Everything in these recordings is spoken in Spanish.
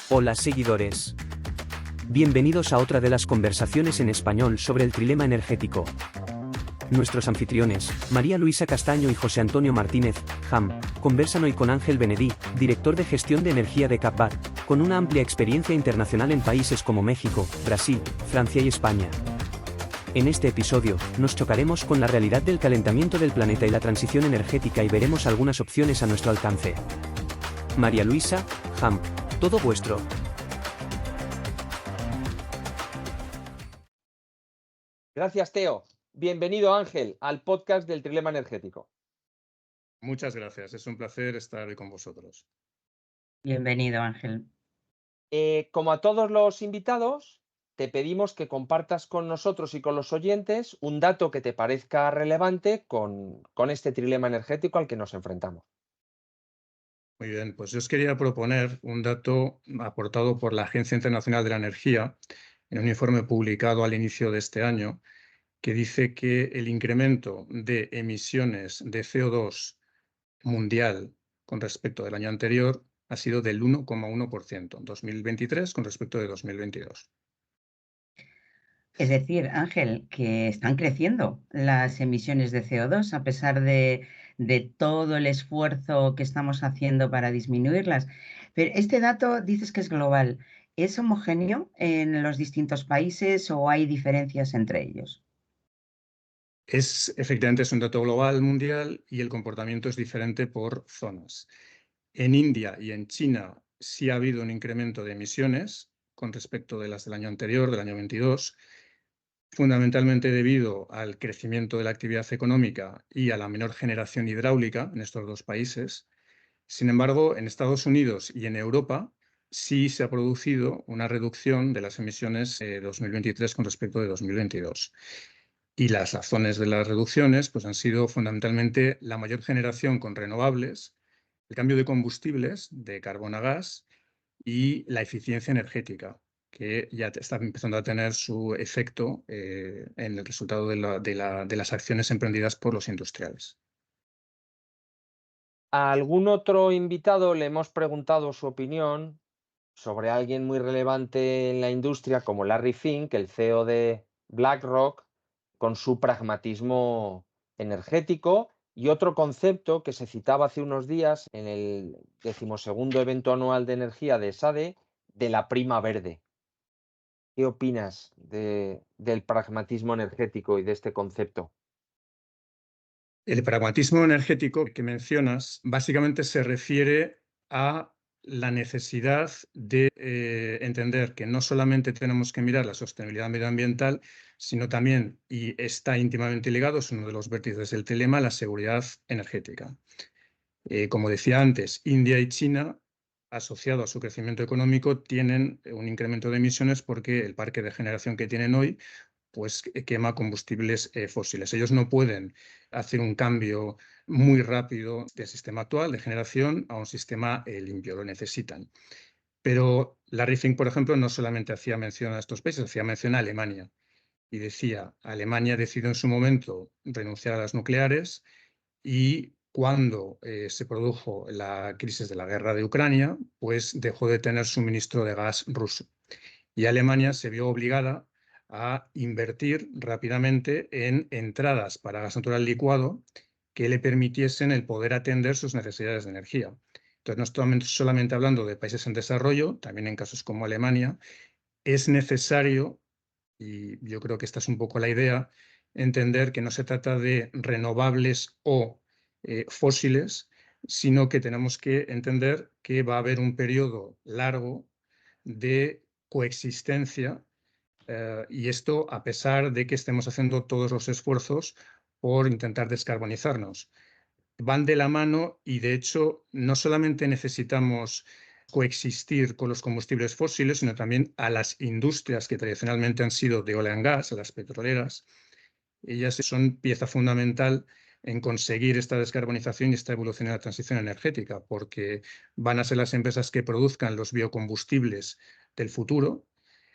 Hola seguidores. Bienvenidos a otra de las conversaciones en español sobre el trilema energético. Nuestros anfitriones, María Luisa Castaño y José Antonio Martínez, JAM, conversan hoy con Ángel Benedí, director de gestión de energía de Capbat, con una amplia experiencia internacional en países como México, Brasil, Francia y España. En este episodio, nos chocaremos con la realidad del calentamiento del planeta y la transición energética y veremos algunas opciones a nuestro alcance. María Luisa, JAM, todo vuestro. Gracias, Teo. Bienvenido, Ángel, al podcast del Trilema Energético. Muchas gracias, es un placer estar hoy con vosotros. Bienvenido, Ángel. Como a todos los invitados, te pedimos que compartas con nosotros y con los oyentes un dato que te parezca relevante con este trilema energético al que nos enfrentamos. Muy bien, pues yo os quería proponer un dato aportado por la Agencia Internacional de la Energía en un informe publicado al inicio de este año, que dice que el incremento de emisiones de CO2 mundial con respecto del año anterior ha sido del 1,1% en 2023 con respecto de 2022. Es decir, Ángel, que están creciendo las emisiones de CO2 a pesar de todo el esfuerzo que estamos haciendo para disminuirlas. Pero este dato dices que es global. ¿Es homogéneo en los distintos países o hay diferencias entre ellos? Efectivamente, es un dato global mundial y el comportamiento es diferente por zonas. En India y en China sí ha habido un incremento de emisiones con respecto de las del año anterior, del año 22, fundamentalmente debido al crecimiento de la actividad económica y a la menor generación hidráulica en estos dos países. Sin embargo, en Estados Unidos y en Europa sí se ha producido una reducción de las emisiones de 2023 con respecto de 2022. Y las razones de las reducciones pues, han sido fundamentalmente la mayor generación con renovables, el cambio de combustibles de carbón a gas y la eficiencia energética, que ya está empezando a tener su efecto en el resultado de las acciones emprendidas por los industriales. A algún otro invitado le hemos preguntado su opinión sobre alguien muy relevante en la industria como Larry Fink, el CEO de BlackRock, con su pragmatismo energético y otro concepto que se citaba hace unos días en el 12º evento anual de energía de SADE, de la prima verde. ¿Qué opinas del pragmatismo energético y de este concepto? El pragmatismo energético que mencionas básicamente se refiere a la necesidad de entender que no solamente tenemos que mirar la sostenibilidad medioambiental, sino también, y está íntimamente ligado, es uno de los vértices del trilema, la seguridad energética. Como decía antes, India y China, asociado a su crecimiento económico, tienen un incremento de emisiones porque el parque de generación que tienen hoy pues quema combustibles fósiles. Ellos no pueden hacer un cambio muy rápido del sistema actual de generación a un sistema limpio, lo necesitan. Pero Larry Fink, por ejemplo, no solamente hacía mención a estos países, hacía mención a Alemania. Y decía, Alemania decidió en su momento renunciar a las nucleares y cuando se produjo la crisis de la guerra de Ucrania, pues dejó de tener suministro de gas ruso. Y Alemania se vio obligada a invertir rápidamente en entradas para gas natural licuado que le permitiesen el poder atender sus necesidades de energía. Entonces, no estamos solamente hablando de países en desarrollo, también en casos como Alemania, es necesario, y yo creo que esta es un poco la idea, entender que no se trata de renovables o fósiles, sino que tenemos que entender que va a haber un periodo largo de coexistencia y esto a pesar de que estemos haciendo todos los esfuerzos por intentar descarbonizarnos. Van de la mano y de hecho no solamente necesitamos coexistir con los combustibles fósiles, sino también a las industrias que tradicionalmente han sido de oil and gas, a las petroleras. Ellas son pieza fundamental en conseguir esta descarbonización y esta evolución de la transición energética, porque van a ser las empresas que produzcan los biocombustibles del futuro.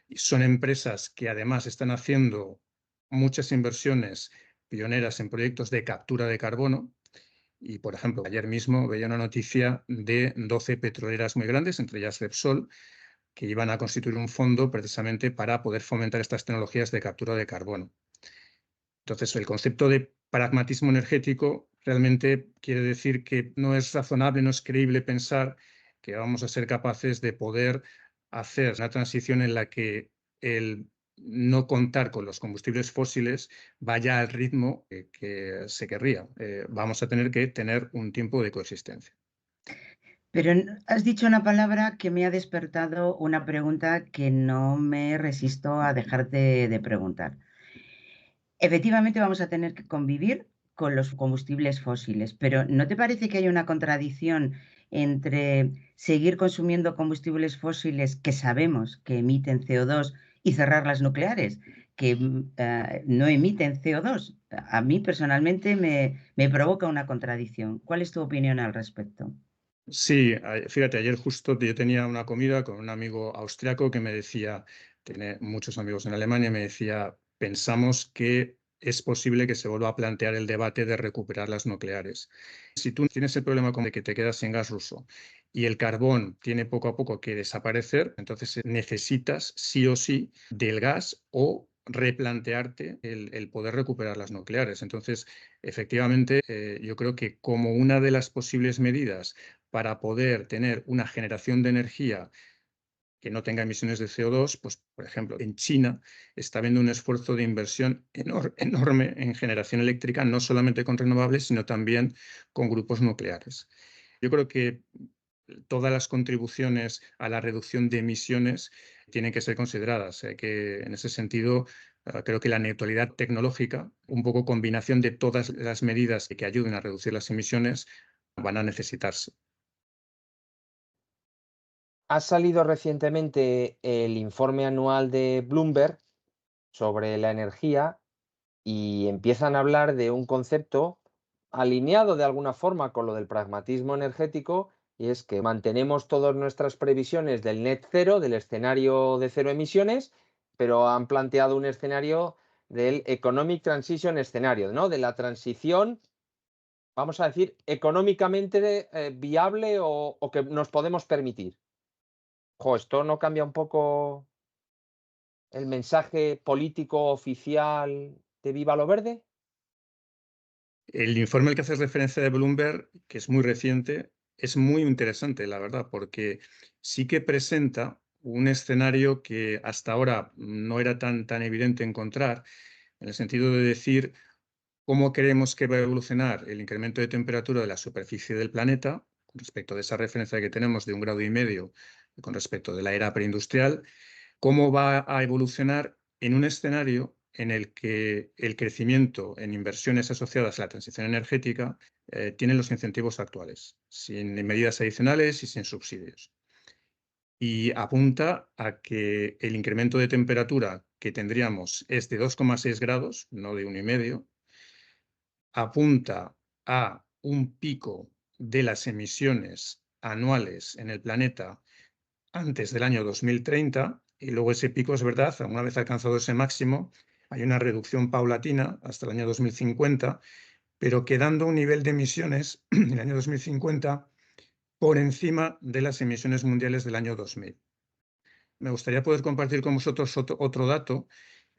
Y son empresas que además están haciendo muchas inversiones pioneras en proyectos de captura de carbono. Y, por ejemplo, ayer mismo veía una noticia de 12 petroleras muy grandes, entre ellas Repsol, que iban a constituir un fondo precisamente para poder fomentar estas tecnologías de captura de carbono. Entonces, el concepto de pragmatismo energético realmente quiere decir que no es razonable, no es creíble pensar que vamos a ser capaces de poder hacer una transición en la que el no contar con los combustibles fósiles vaya al ritmo que se querría. Vamos a tener que tener un tiempo de coexistencia. Pero has dicho una palabra que me ha despertado una pregunta que no me resisto a dejarte de preguntar. Efectivamente, vamos a tener que convivir con los combustibles fósiles, pero ¿no te parece que hay una contradicción entre seguir consumiendo combustibles fósiles que sabemos que emiten CO2 y cerrar las nucleares, que no emiten CO2? A mí personalmente me provoca una contradicción. ¿Cuál es tu opinión al respecto? Sí, fíjate, ayer justo yo tenía una comida con un amigo austriaco que me decía, tiene muchos amigos en Alemania, me decía, pensamos que es posible que se vuelva a plantear el debate de recuperar las nucleares. Si tú tienes el problema como de que te quedas sin gas ruso y el carbón tiene poco a poco que desaparecer, entonces necesitas sí o sí del gas o replantearte el poder recuperar las nucleares. Entonces, efectivamente, yo creo que como una de las posibles medidas para poder tener una generación de energía que no tenga emisiones de CO2, pues, por ejemplo, en China está habiendo un esfuerzo de inversión enorme en generación eléctrica, no solamente con renovables, sino también con grupos nucleares. Yo creo que todas las contribuciones a la reducción de emisiones tienen que ser consideradas. Que en ese sentido, creo que la neutralidad tecnológica, un poco combinación de todas las medidas que ayuden a reducir las emisiones, van a necesitarse. Ha salido recientemente el informe anual de Bloomberg sobre la energía y empiezan a hablar de un concepto alineado de alguna forma con lo del pragmatismo energético, y es que mantenemos todas nuestras previsiones del net cero, del escenario de cero emisiones, pero han planteado un escenario del economic transition escenario, ¿no? De la transición, vamos a decir, económicamente viable o que nos podemos permitir. Jo, ¿esto no cambia un poco el mensaje político oficial de Viva lo Verde? El informe al que haces referencia de Bloomberg, que es muy reciente, es muy interesante, la verdad, porque sí que presenta un escenario que hasta ahora no era tan evidente encontrar, en el sentido de decir cómo creemos que va a evolucionar el incremento de temperatura de la superficie del planeta, con respecto de esa referencia que tenemos de 1,5 grados con respecto de la era preindustrial, cómo va a evolucionar en un escenario en el que el crecimiento en inversiones asociadas a la transición energética tiene los incentivos actuales, sin medidas adicionales y sin subsidios. Y apunta a que el incremento de temperatura que tendríamos es de 2,6 grados, no de 1,5. Apunta a un pico de las emisiones anuales en el planeta antes del año 2030, y luego ese pico, es verdad, una vez alcanzado ese máximo, hay una reducción paulatina hasta el año 2050, pero quedando un nivel de emisiones en el año 2050 por encima de las emisiones mundiales del año 2000. Me gustaría poder compartir con vosotros otro dato.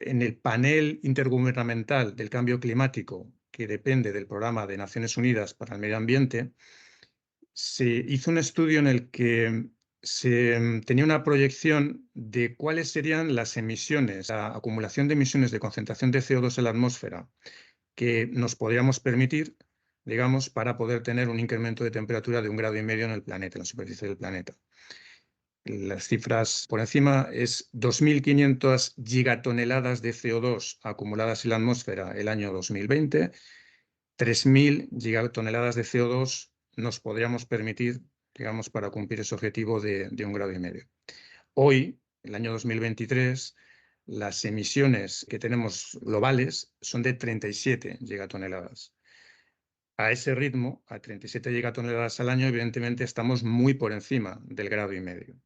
En el panel intergubernamental del cambio climático, que depende del Programa de Naciones Unidas para el Medio Ambiente, se hizo un estudio en el que se tenía una proyección de cuáles serían las emisiones, la acumulación de emisiones de concentración de CO2 en la atmósfera que nos podríamos permitir, digamos, para poder tener un incremento de temperatura de 1,5 grados en el planeta, en la superficie del planeta. Las cifras por encima es 2.500 gigatoneladas de CO2 acumuladas en la atmósfera el año 2020, 3.000 gigatoneladas de CO2 nos podríamos permitir, digamos, para cumplir ese objetivo de 1,5 grados. Hoy, el año 2023, las emisiones que tenemos globales son de 37 gigatoneladas. A ese ritmo, a 37 gigatoneladas al año, evidentemente estamos muy por encima del 1,5 grados.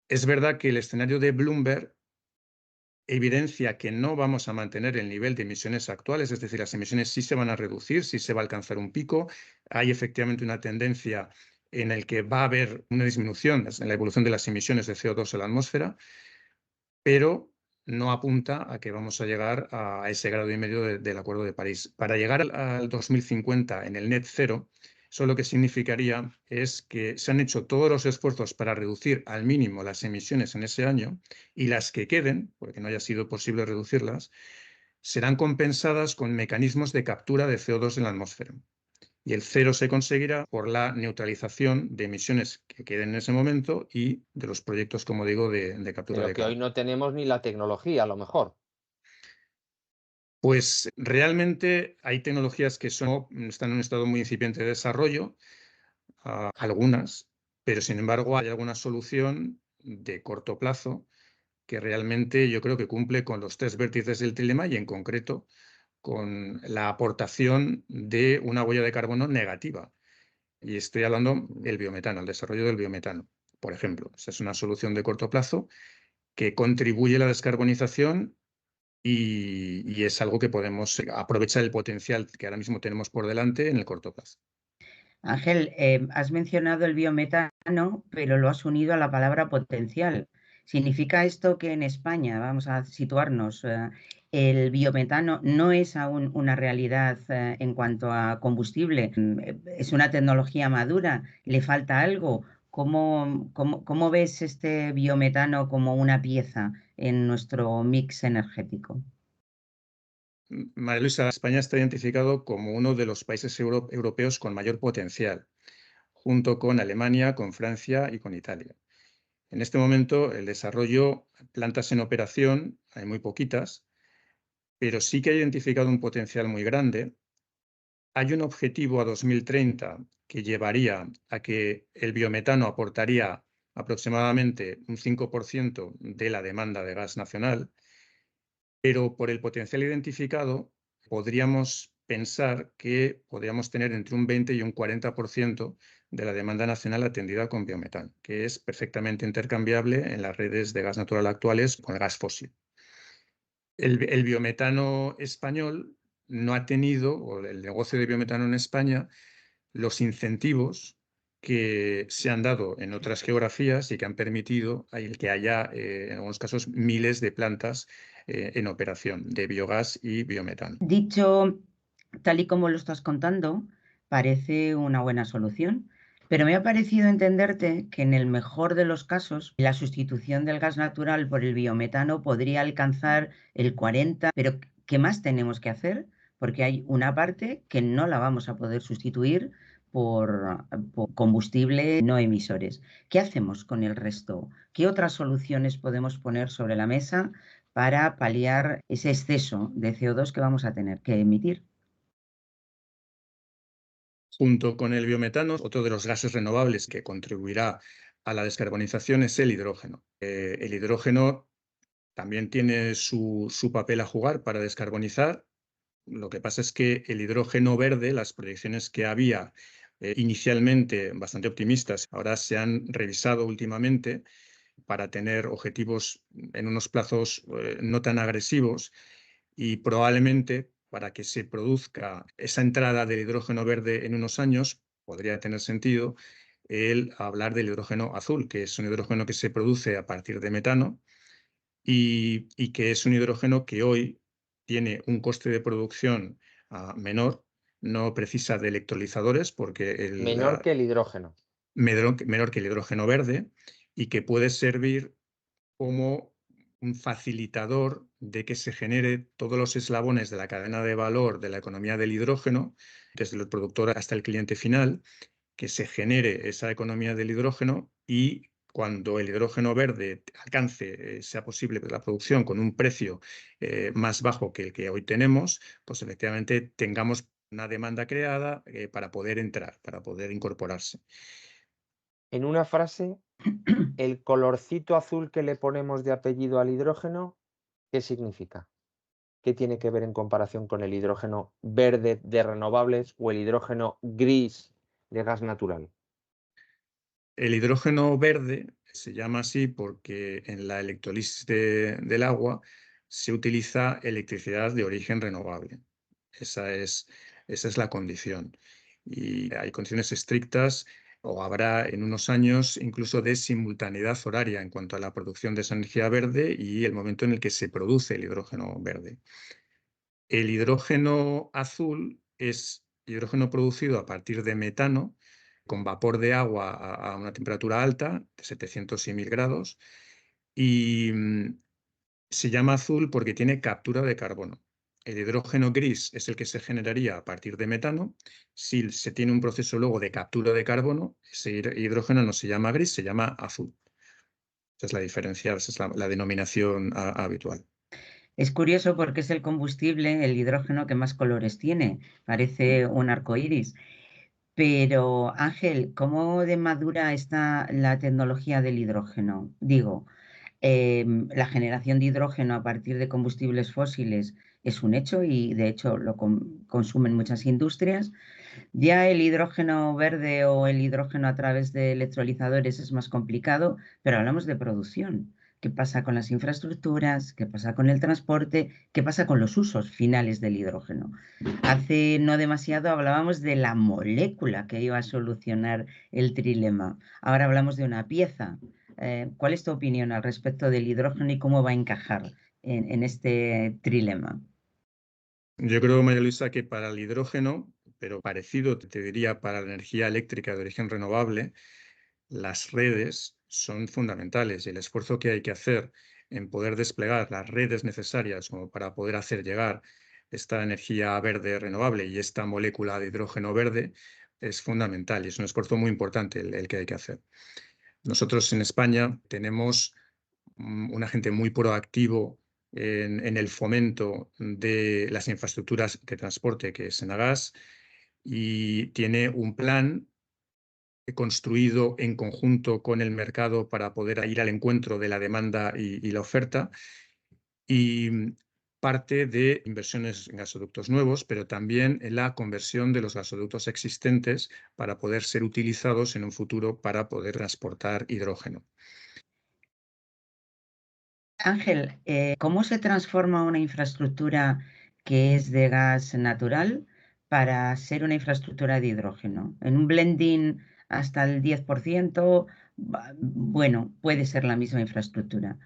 Es verdad que el escenario de Bloomberg evidencia que no vamos a mantener el nivel de emisiones actuales, es decir, las emisiones sí se van a reducir, sí se va a alcanzar un pico. Hay efectivamente una tendencia en el que va a haber una disminución en la evolución de las emisiones de CO2 en la atmósfera, pero no apunta a que vamos a llegar a ese 1,5 grados del Acuerdo de París. Para llegar al 2050 en el net cero, eso lo que significaría es que se han hecho todos los esfuerzos para reducir al mínimo las emisiones en ese año, y las que queden, porque no haya sido posible reducirlas, serán compensadas con mecanismos de captura de CO2 en la atmósfera. Y el cero se conseguirá por la neutralización de emisiones que queden en ese momento y de los proyectos, como digo, de captura Pero de que hoy carbono. no tenemos ni la tecnología, a lo mejor. Pues realmente hay tecnologías que están en un estado muy incipiente de desarrollo, algunas, pero sin embargo hay alguna solución de corto plazo que realmente yo creo que cumple con los 3 vértices del trilema, y en concreto con la aportación de una huella de carbono negativa. Y estoy hablando del biometano, el desarrollo del biometano, por ejemplo. Esa es una solución de corto plazo que contribuye a la descarbonización, y es algo que podemos aprovechar el potencial que ahora mismo tenemos por delante en el corto plazo. Ángel, has mencionado el biometano, pero lo has unido a la palabra potencial. ¿Significa esto que en España, vamos a situarnos, el biometano no es aún una realidad en cuanto a combustible? ¿Es una tecnología madura? ¿Le falta algo? ¿Cómo ves este biometano como una pieza en nuestro mix energético? María Luisa, España está identificado como uno de los países europeos con mayor potencial, junto con Alemania, con Francia y con Italia. En este momento, el desarrollo, plantas en operación, hay muy poquitas, pero sí que ha identificado un potencial muy grande. Hay un objetivo a 2030 que llevaría a que el biometano aportaría aproximadamente un 5% de la demanda de gas nacional, pero por el potencial identificado podríamos pensar que podríamos tener entre un 20 y un 40% de la demanda nacional atendida con biometano, que es perfectamente intercambiable en las redes de gas natural actuales con el gas fósil. El biometano español no ha tenido, o el negocio de biometano en España, los incentivos que se han dado en otras geografías y que han permitido que haya, en algunos casos, miles de plantas en operación de biogás y biometano. Dicho tal y como lo estás contando, parece una buena solución, pero me ha parecido entenderte que en el mejor de los casos, la sustitución del gas natural por el biometano podría alcanzar el 40%, pero ¿qué más tenemos que hacer? Porque hay una parte que no la vamos a poder sustituir por combustible no emisores. ¿Qué hacemos con el resto? ¿Qué otras soluciones podemos poner sobre la mesa para paliar ese exceso de CO2 que vamos a tener que emitir? Junto con el biometano, otro de los gases renovables que contribuirá a la descarbonización es el hidrógeno. El hidrógeno también tiene su papel a jugar para descarbonizar. Lo que pasa es que el hidrógeno verde, las proyecciones que había inicialmente bastante optimistas, ahora se han revisado últimamente para tener objetivos en unos plazos no tan agresivos, y probablemente para que se produzca esa entrada del hidrógeno verde en unos años podría tener sentido el hablar del hidrógeno azul, que es un hidrógeno que se produce a partir de metano y que es un hidrógeno que hoy tiene un coste de producción menor, no precisa de electrolizadores porque Menor que el hidrógeno. menor que el hidrógeno verde, y que puede servir como un facilitador de que se genere todos los eslabones de la cadena de valor de la economía del hidrógeno, desde el productor hasta el cliente final, que se genere esa economía del hidrógeno, y cuando el hidrógeno verde alcance, sea posible la producción con un precio más bajo que el que hoy tenemos, pues efectivamente tengamos una demanda creada para poder entrar, para poder incorporarse. En una frase, el colorcito azul que le ponemos de apellido al hidrógeno, ¿qué significa? ¿Qué tiene que ver en comparación con el hidrógeno verde de renovables o el hidrógeno gris de gas natural? El hidrógeno verde se llama así porque en la electrólisis del agua se utiliza electricidad de origen renovable. Esa es la condición. Y hay condiciones estrictas o habrá en unos años incluso de simultaneidad horaria en cuanto a la producción de esa energía verde y el momento en el que se produce el hidrógeno verde. El hidrógeno azul es hidrógeno producido a partir de metano con vapor de agua a una temperatura alta, de 700 y 1000 grados, y se llama azul porque tiene captura de carbono. El hidrógeno gris es el que se generaría a partir de metano. Si se tiene un proceso luego de captura de carbono, ese hidrógeno no se llama gris, se llama azul. Esa es la diferencia, esa es la denominación habitual. Es curioso porque es el combustible, el hidrógeno, que más colores tiene. Parece un arco iris. Pero, Ángel, ¿cómo de madura está la tecnología del hidrógeno? Digo, la generación de hidrógeno a partir de combustibles fósiles es un hecho y de hecho lo consumen muchas industrias. Ya el hidrógeno verde o el hidrógeno a través de electrolizadores es más complicado, pero hablamos de producción. ¿Qué pasa con las infraestructuras? ¿Qué pasa con el transporte? ¿Qué pasa con los usos finales del hidrógeno? Hace no demasiado hablábamos de la molécula que iba a solucionar el trilema. Ahora hablamos de una pieza. ¿Cuál es tu opinión al respecto del hidrógeno y cómo va a encajar en este trilema? Yo creo, María Luisa, que para el hidrógeno, pero parecido, te diría, para la energía eléctrica de origen renovable, las redes son fundamentales y el esfuerzo que hay que hacer en poder desplegar las redes necesarias como para poder hacer llegar esta energía verde renovable y esta molécula de hidrógeno verde es fundamental y es un esfuerzo muy importante el que hay que hacer. Nosotros en España tenemos un agente muy proactivo en el fomento de las infraestructuras de transporte, que es Enagas, y tiene un plan construido en conjunto con el mercado para poder ir al encuentro de la demanda y la oferta, y parte de inversiones en gasoductos nuevos, pero también en la conversión de los gasoductos existentes para poder ser utilizados en un futuro para poder transportar hidrógeno. Ángel, ¿cómo se transforma una infraestructura que es de gas natural para ser una infraestructura de hidrógeno? En un blending hasta el 10%, bueno, puede ser la misma infraestructura,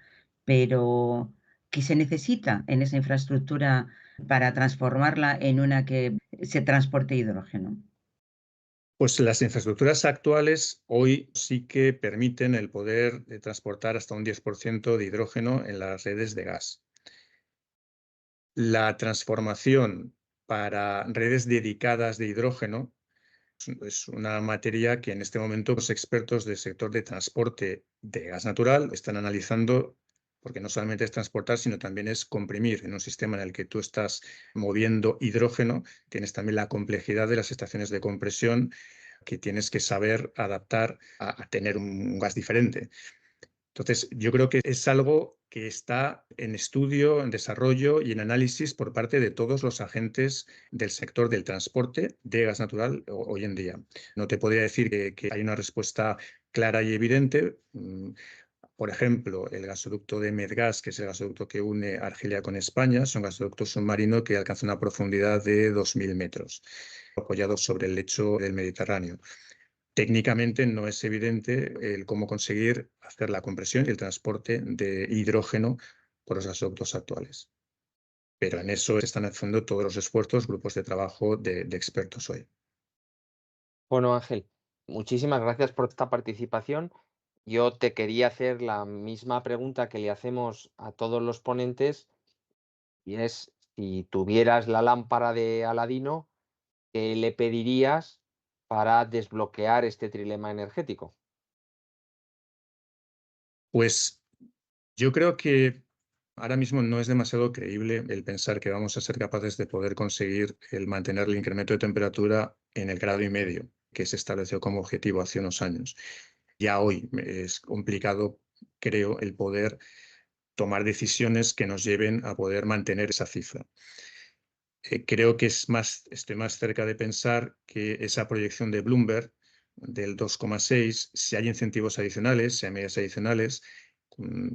pero ¿qué se necesita en esa infraestructura para transformarla en una que se transporte hidrógeno? Pues las infraestructuras actuales hoy sí que permiten el poder transportar hasta un 10% de hidrógeno en las redes de gas. La transformación para redes dedicadas de hidrógeno es una materia que en este momento los expertos del sector de transporte de gas natural están analizando, porque no solamente es transportar, sino también es comprimir en un sistema en el que tú estás moviendo hidrógeno. Tienes también la complejidad de las estaciones de compresión que tienes que saber adaptar a tener un gas diferente. Entonces, yo creo que es algo que está en estudio, en desarrollo y en análisis por parte de todos los agentes del sector del transporte de gas natural hoy en día. No te podría decir que hay una respuesta clara y evidente. Por ejemplo, el gasoducto de Medgas, que es el gasoducto que une Argelia con España, es un gasoducto submarino que alcanza una profundidad de 2000 metros, apoyado sobre el lecho del Mediterráneo. Técnicamente no es evidente el cómo conseguir hacer la compresión y el transporte de hidrógeno por los gasoductos actuales. Pero en eso están haciendo todos los esfuerzos, grupos de trabajo de expertos hoy. Bueno, Ángel, muchísimas gracias por esta participación. Yo te quería hacer la misma pregunta que le hacemos a todos los ponentes y es si tuvieras la lámpara de Aladino, ¿qué le pedirías para desbloquear este trilema energético? Pues yo creo que ahora mismo no es demasiado creíble el pensar que vamos a ser capaces de poder conseguir el mantener el incremento de temperatura en el 1,5 grados que se estableció como objetivo hace unos años. Ya hoy es complicado, creo, el poder tomar decisiones que nos lleven a poder mantener esa cifra. Creo que estoy más cerca de pensar que esa proyección de Bloomberg del 2,6, si hay incentivos adicionales, si hay medidas adicionales,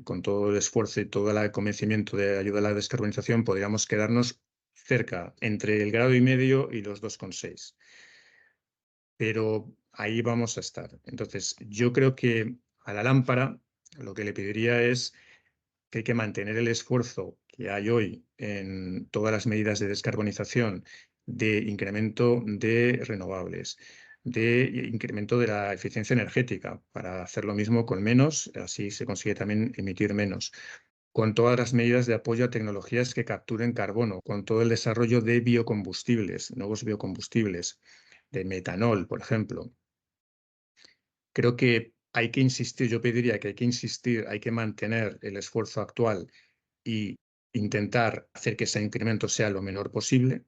con todo el esfuerzo y todo el convencimiento de ayuda a la descarbonización, podríamos quedarnos cerca, entre el 1,5 grados y los 2,6. Pero ahí vamos a estar. Entonces, yo creo que a la lámpara lo que le pediría es que hay que mantener el esfuerzo que hay hoy en todas las medidas de descarbonización, de incremento de renovables, de incremento de la eficiencia energética, para hacer lo mismo con menos, así se consigue también emitir menos, con todas las medidas de apoyo a tecnologías que capturen carbono, con todo el desarrollo de biocombustibles, nuevos biocombustibles, de metanol, por ejemplo. Creo que hay que insistir, yo pediría que hay que insistir, hay que mantener el esfuerzo actual y intentar hacer que ese incremento sea lo menor posible,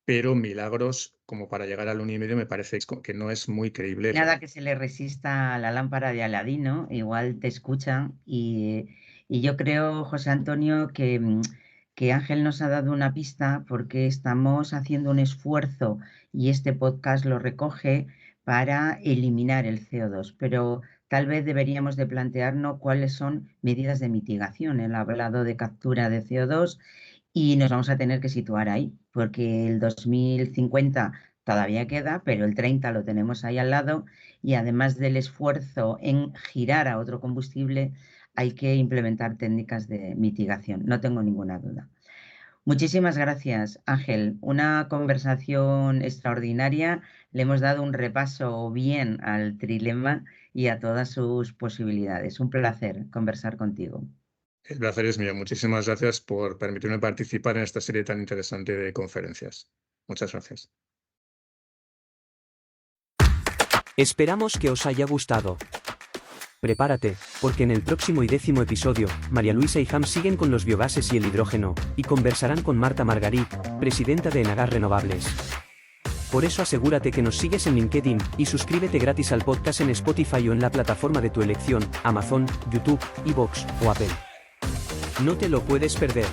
pero milagros como para llegar al 1,5 me parece que no es muy creíble. Nada que se le resista a la lámpara de Aladino, igual te escuchan y yo creo, José Antonio, que Ángel nos ha dado una pista porque estamos haciendo un esfuerzo y este podcast lo recoge para eliminar el CO2, pero tal vez deberíamos de plantearnos cuáles son medidas de mitigación. Él ha hablado de captura de CO2 y nos vamos a tener que situar ahí, porque el 2050 todavía queda, pero el 30 lo tenemos ahí al lado y además del esfuerzo en girar a otro combustible, hay que implementar técnicas de mitigación, no tengo ninguna duda. Muchísimas gracias, Ángel. Una conversación extraordinaria. Le hemos dado un repaso bien al trilema y a todas sus posibilidades. Un placer conversar contigo. El placer es mío. Muchísimas gracias por permitirme participar en esta serie tan interesante de conferencias. Muchas gracias. Esperamos que os haya gustado. Prepárate, porque en el próximo y 10º episodio, María Luisa y Ham siguen con los biogases y el hidrógeno, y conversarán con Marta Margarit, presidenta de Enagas Renovables. Por eso asegúrate que nos sigues en LinkedIn, y suscríbete gratis al podcast en Spotify o en la plataforma de tu elección, Amazon, YouTube, iVoox o Apple. No te lo puedes perder.